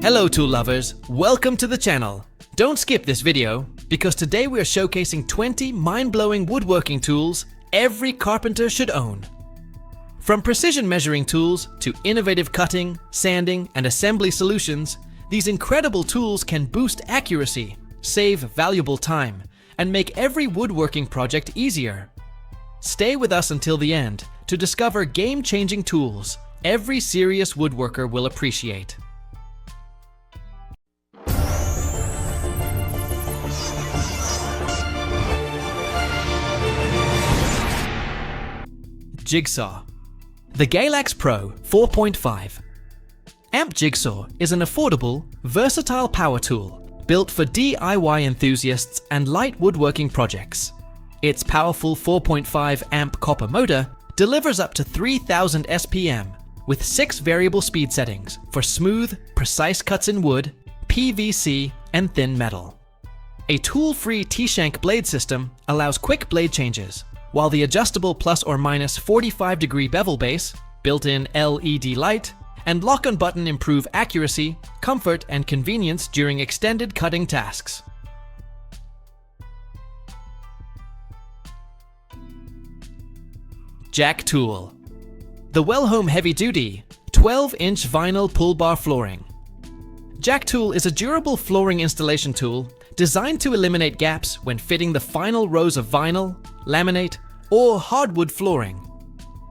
Hello tool lovers, welcome to the channel. Don't skip this video, because today we are showcasing 20 mind-blowing woodworking tools every carpenter should own. From precision measuring tools to innovative cutting, sanding, and assembly solutions, these incredible tools can boost accuracy, save valuable time, and make every woodworking project easier. Stay with us until the end to discover game-changing tools every serious woodworker will appreciate. Jig Saw. The Galax Pro 4.5. Amp Jig Saw is an affordable, versatile power tool built for DIY enthusiasts and light woodworking projects. Its powerful 4.5 amp copper motor delivers up to 3000 SPM with 6 variable speed settings for smooth, precise cuts in wood, PVC, and thin metal. A tool-free T-shank blade system allows quick blade changes, while the adjustable plus or minus 45-degree bevel base, built-in LED light, and lock-on button improve accuracy, comfort, and convenience during extended cutting tasks. Jack Tool. The Wellhome heavy-duty, 12-inch vinyl pull-bar flooring. Jack Tool is a durable flooring installation tool designed to eliminate gaps when fitting the final rows of vinyl, laminate, or hardwood flooring.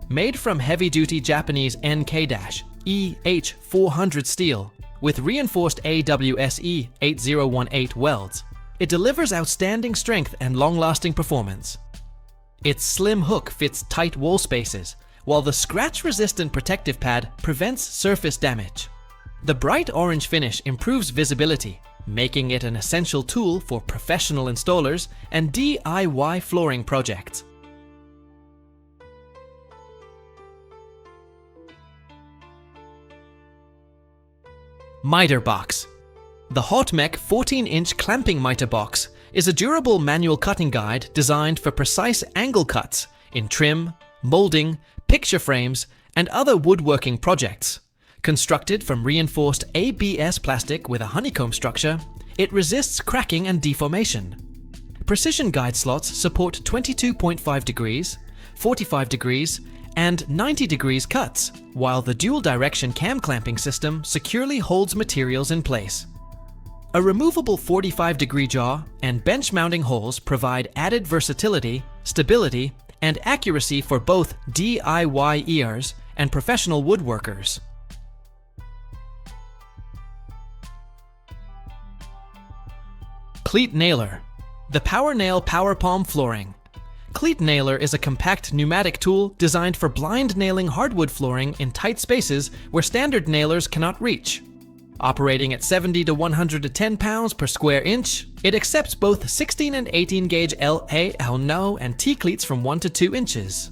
Made from heavy-duty Japanese NK-EH400 steel with reinforced AWSE 8018 welds, it delivers outstanding strength and long-lasting performance. Its slim hook fits tight wall spaces, while the scratch-resistant protective pad prevents surface damage. The bright orange finish improves visibility, making it an essential tool for professional installers and DIY flooring projects. Miter Box. The Hautmec 14-inch clamping miter box is a durable manual cutting guide designed for precise angle cuts in trim, molding, picture frames, and other woodworking projects. Constructed from reinforced ABS plastic with a honeycomb structure, it resists cracking and deformation. Precision guide slots support 22.5 degrees, 45 degrees, and 90 degrees cuts, while the dual direction cam clamping system securely holds materials in place. A removable 45-degree jaw and bench mounting holes provide added versatility, stability, and accuracy for both DIYers and professional woodworkers. Cleat Nailer. The Powernail PowerPalm flooring. Cleat Nailer is a compact pneumatic tool designed for blind nailing hardwood flooring in tight spaces where standard nailers cannot reach. Operating at 70 to 110 pounds per square inch, it accepts both 16 and 18 gauge LA, No, and T cleats from 1 to 2 inches.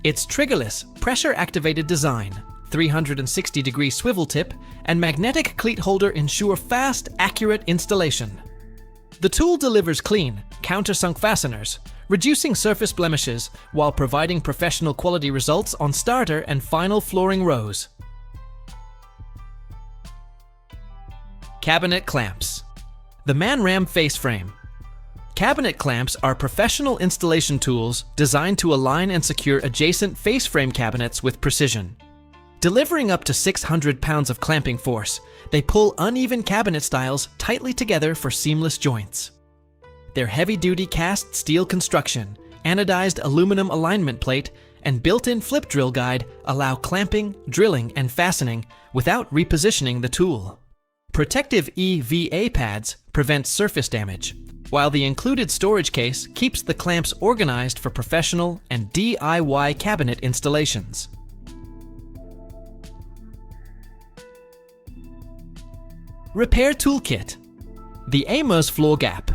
Its triggerless, pressure-activated design, 360-degree swivel tip, and magnetic cleat holder ensure fast, accurate installation. The tool delivers clean, countersunk fasteners, reducing surface blemishes while providing professional quality results on starter and final flooring rows. Cabinet Clamps. The Manram face frame. Cabinet clamps are professional installation tools designed to align and secure adjacent face frame cabinets with precision. Delivering up to 600 pounds of clamping force, they pull uneven cabinet styles tightly together for seamless joints. Their heavy-duty cast steel construction, anodized aluminum alignment plate, and built-in flip drill guide allow clamping, drilling, and fastening without repositioning the tool. Protective EVA pads prevent surface damage, while the included storage case keeps the clamps organized for professional and DIY cabinet installations. Repair Toolkit. The Amurs Floor Gap.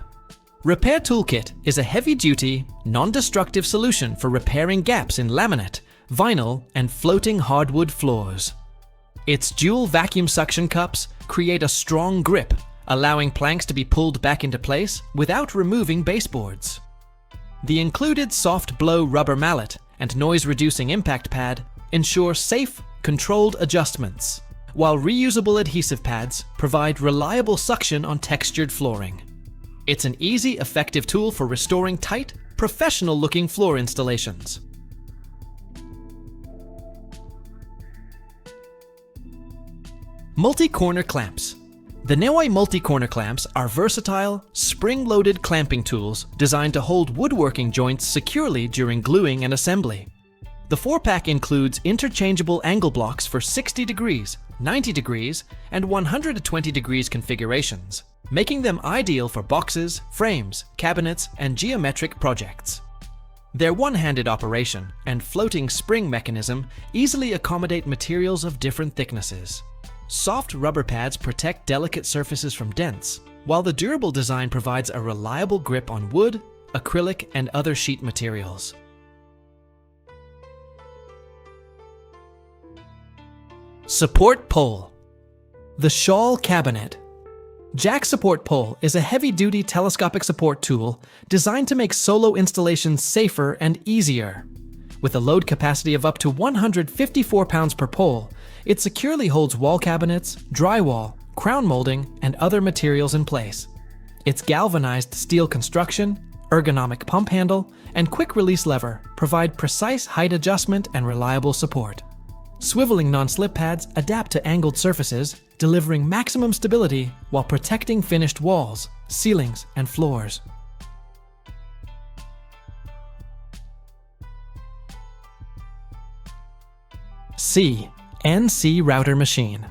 Repair Toolkit is a heavy-duty, non-destructive solution for repairing gaps in laminate, vinyl, and floating hardwood floors. Its dual vacuum suction cups create a strong grip, allowing planks to be pulled back into place without removing baseboards. The included soft blow rubber mallet and noise-reducing impact pad ensure safe, controlled adjustments, while reusable adhesive pads provide reliable suction on textured flooring. It's an easy, effective tool for restoring tight, professional-looking floor installations. Multi-corner clamps. The Naye multi-corner clamps are versatile, spring-loaded clamping tools designed to hold woodworking joints securely during gluing and assembly. The 4-pack includes interchangeable angle blocks for 60 degrees, 90 degrees, and 120 degrees configurations, making them ideal for boxes, frames, cabinets, and geometric projects. Their one-handed operation and floating spring mechanism easily accommodate materials of different thicknesses. Soft rubber pads protect delicate surfaces from dents, while the durable design provides a reliable grip on wood, acrylic, and other sheet materials. Support pole. The shawl cabinet. Jack support pole is a heavy-duty telescopic support tool designed to make solo installations safer and easier. With a load capacity of up to 154 pounds per pole, it securely holds wall cabinets, drywall, crown molding, and other materials in place. Its galvanized steel construction, ergonomic pump handle, and quick-release lever provide precise height adjustment and reliable support. Swiveling non-slip pads adapt to angled surfaces, delivering maximum stability while protecting finished walls, ceilings, and floors. CNC router machine.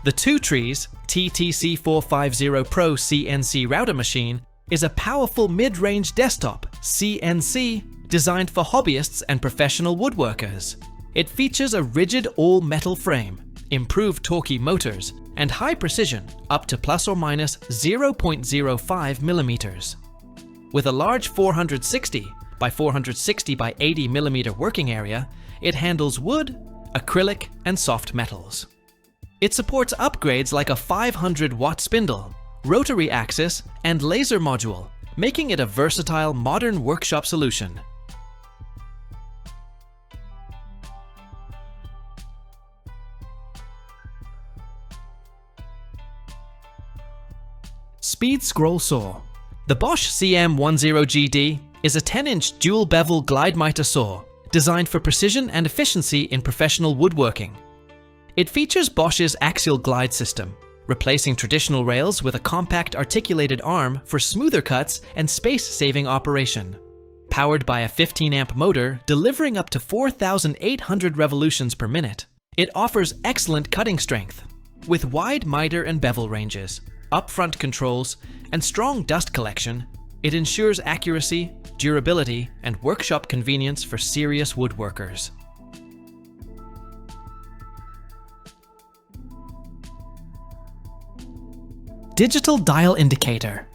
The Twotrees TTC450 Pro CNC router machine is a powerful mid-range desktop CNC designed for hobbyists and professional woodworkers. It features a rigid all-metal frame, improved torquey motors, and high precision up to plus or minus 0.05 millimeters. With a large 460 by 460 by 80 millimeter working area, it handles wood, acrylic, and soft metals. It supports upgrades like a 500-watt spindle, rotary axis, and laser module, making it a versatile modern workshop solution. Speed scroll saw. The BOSCH CM10GD is a 10-inch dual bevel glide miter saw designed for precision and efficiency in professional woodworking. It features BOSCH's axial glide system, replacing traditional rails with a compact articulated arm for smoother cuts and space-saving operation. Powered by a 15-amp motor delivering up to 4,800 revolutions per minute, it offers excellent cutting strength. With wide miter and bevel ranges, upfront controls, and strong dust collection, it ensures accuracy, durability, and workshop convenience for serious woodworkers. Digital dial indicator.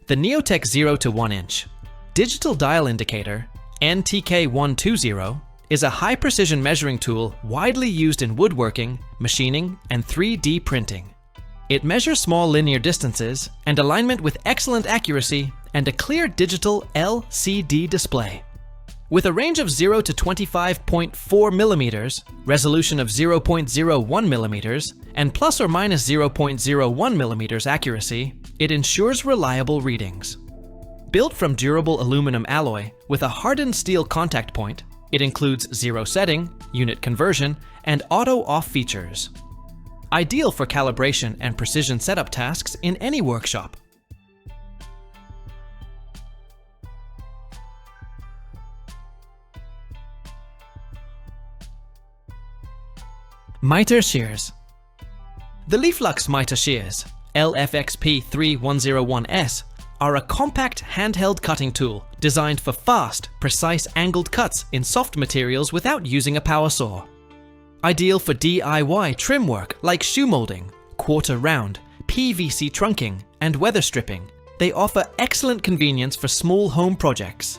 The Neoteck 0 to 1 inch digital dial indicator, NTK120, is a high-precision measuring tool widely used in woodworking, machining, and 3D printing. It measures small linear distances and alignment with excellent accuracy and a clear digital LCD display. With a range of 0 to 25.4 millimeters, resolution of 0.01 millimeters, and plus or minus 0.01 millimeters accuracy, it ensures reliable readings. Built from durable aluminum alloy with a hardened steel contact point, it includes zero setting, unit conversion, and auto-off features. Ideal for calibration and precision setup tasks in any workshop. Miter shears. The LeafLux miter shears, LFXP3101S, are a compact handheld cutting tool designed for fast, precise angled cuts in soft materials without using a power saw. Ideal for DIY trim work like shoe molding, quarter round, PVC trunking, and weather stripping, they offer excellent convenience for small home projects.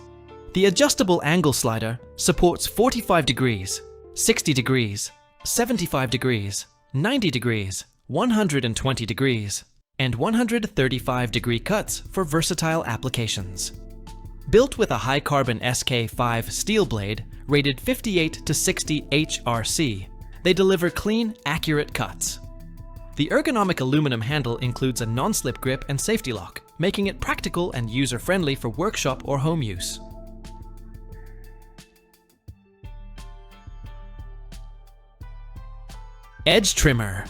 The adjustable angle slider supports 45 degrees, 60 degrees, 75 degrees, 90 degrees, 120 degrees, and 135 degree cuts for versatile applications. Built with a high-carbon SK5 steel blade rated 58 to 60 HRC, they deliver clean, accurate cuts. The ergonomic aluminum handle includes a non-slip grip and safety lock, making it practical and user-friendly for workshop or home use. Edge trimmer.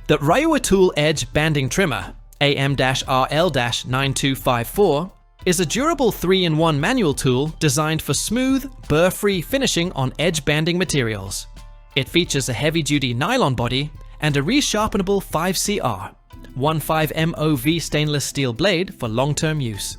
The RUITOOL Edge Banding Trimmer, AM-RL-9254, is a durable 3-in-1 manual tool designed for smooth, burr-free finishing on edge banding materials. It features a heavy-duty nylon body and a resharpenable 5CR, 15 MOV stainless steel blade for long-term use.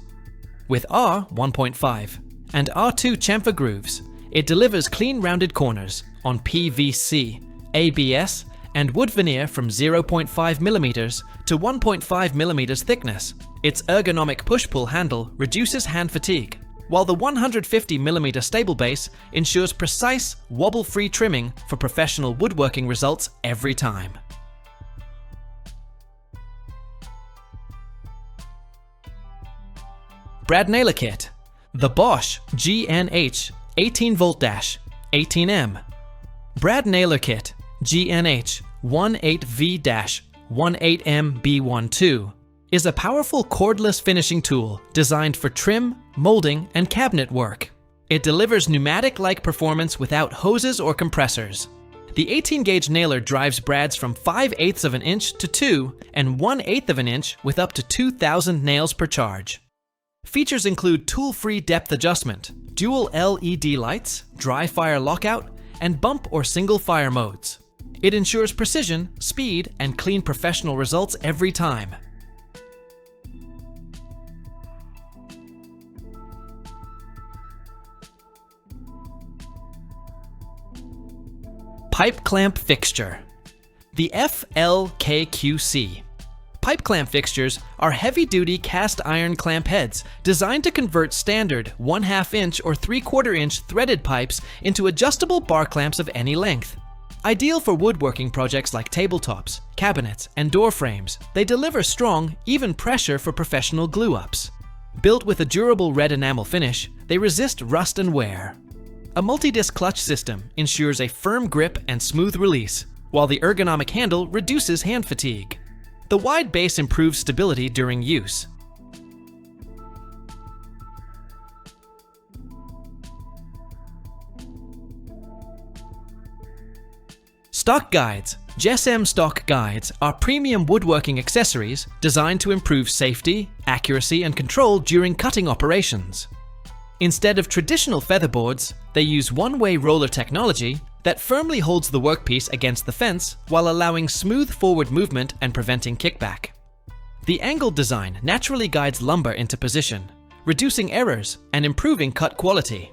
With R 1.5 and R2 chamfer grooves, it delivers clean rounded corners on PVC, ABS, and wood veneer from 0.5mm to 1.5mm thickness. Its ergonomic push-pull handle reduces hand fatigue, while the 150mm stable base ensures precise, wobble-free trimming for professional woodworking results every time. Brad Nailer Kit. The BOSCH GNH 18V 18M. Brad Nailer Kit GNH 18V-18MB12 is a powerful cordless finishing tool designed for trim, molding, and cabinet work. It delivers pneumatic-like performance without hoses or compressors. The 18-gauge nailer drives brads from 5/8 of an inch to 2 and 1/8 of an inch with up to 2,000 nails per charge. Features include tool-free depth adjustment, dual LED lights, dry fire lockout, and bump or single fire modes. It ensures precision, speed, and clean professional results every time. Pipe clamp fixture. The FLKQC. Pipe clamp fixtures are heavy-duty cast iron clamp heads designed to convert standard 1/2 inch or 3/4 inch threaded pipes into adjustable bar clamps of any length. Ideal for woodworking projects like tabletops, cabinets, and door frames, they deliver strong, even pressure for professional glue-ups. Built with a durable red enamel finish, they resist rust and wear. A multi-disc clutch system ensures a firm grip and smooth release, while the ergonomic handle reduces hand fatigue. The wide base improves stability during use. Stock guides. JessEm stock guides are premium woodworking accessories designed to improve safety, accuracy, and control during cutting operations. Instead of traditional featherboards, they use one-way roller technology that firmly holds the workpiece against the fence while allowing smooth forward movement and preventing kickback. The angled design naturally guides lumber into position, reducing errors and improving cut quality.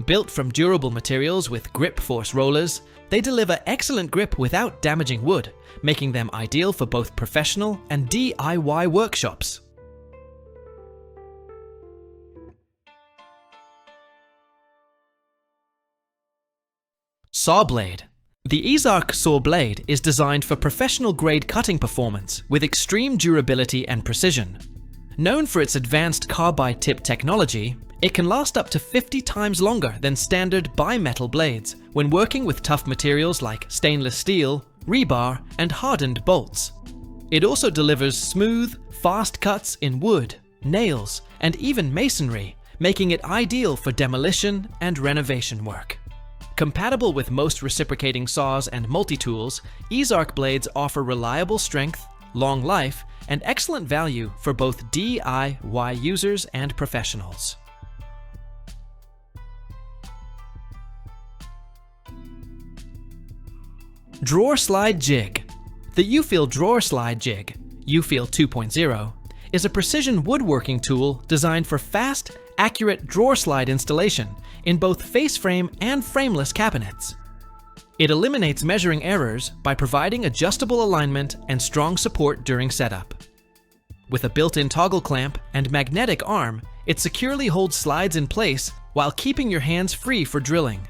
Built from durable materials with grip force rollers, they deliver excellent grip without damaging wood, making them ideal for both professional and DIY workshops. Saw blade. The EZARC Saw Blade is designed for professional-grade cutting performance with extreme durability and precision. Known for its advanced carbide tip technology, it can last up to 50 times longer than standard bimetal blades when working with tough materials like stainless steel, rebar, and hardened bolts. It also delivers smooth, fast cuts in wood, nails, and even masonry, making it ideal for demolition and renovation work. Compatible with most reciprocating saws and multi-tools, EZARC blades offer reliable strength, long life, and excellent value for both DIY users and professionals. Drawer Slide Jig. The Ufeel Drawer Slide Jig, Ufeel 2.0, is a precision woodworking tool designed for fast, accurate drawer slide installation in both face frame and frameless cabinets. It eliminates measuring errors by providing adjustable alignment and strong support during setup. With a built-in toggle clamp and magnetic arm, it securely holds slides in place while keeping your hands free for drilling.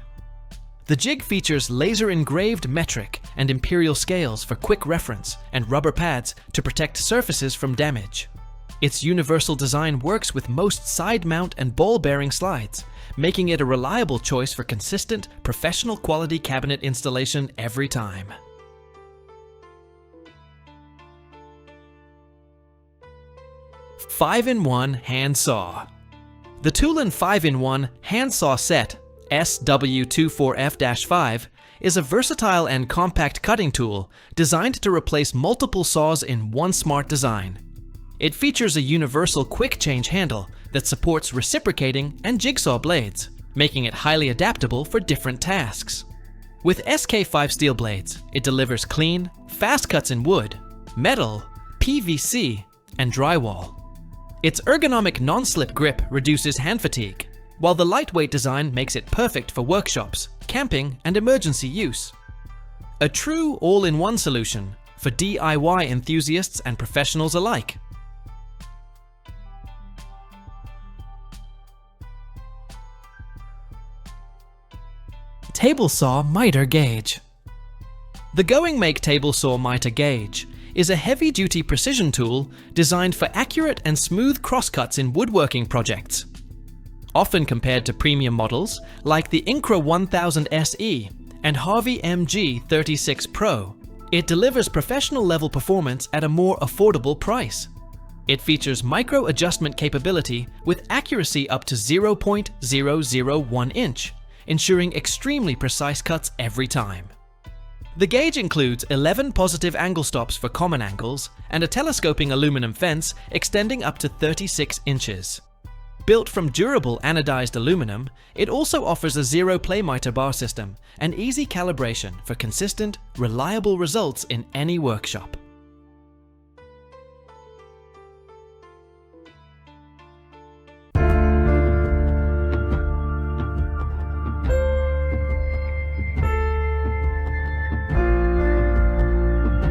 The jig features laser-engraved metric and imperial scales for quick reference and rubber pads to protect surfaces from damage. Its universal design works with most side mount and ball bearing slides, making it a reliable choice for consistent, professional quality cabinet installation every time. 5-in-1 Hand Saw. The TOOLAN 5-in-1 Hand Saw Set SW24F-5 is a versatile and compact cutting tool designed to replace multiple saws in one smart design. It features a universal quick change handle that supports reciprocating and jigsaw blades, making it highly adaptable for different tasks. With SK5 steel blades, it delivers clean, fast cuts in wood, metal, PVC, and drywall. Its ergonomic non-slip grip reduces hand fatigue, while the lightweight design makes it perfect for workshops, camping, and emergency use. A true all-in-one solution for DIY enthusiasts and professionals alike. Table Saw Miter Gauge. The GOINGMAKE Table Saw Miter Gauge is a heavy-duty precision tool designed for accurate and smooth crosscuts in woodworking projects. Often compared to premium models like the Incra 1000 SE and Harvey MG36 Pro, it delivers professional-level performance at a more affordable price. It features micro-adjustment capability with accuracy up to 0.001 inch, ensuring extremely precise cuts every time. The gauge includes 11 positive angle stops for common angles and a telescoping aluminum fence extending up to 36 inches. Built from durable anodized aluminum, it also offers a zero-play miter bar system and easy calibration for consistent, reliable results in any workshop.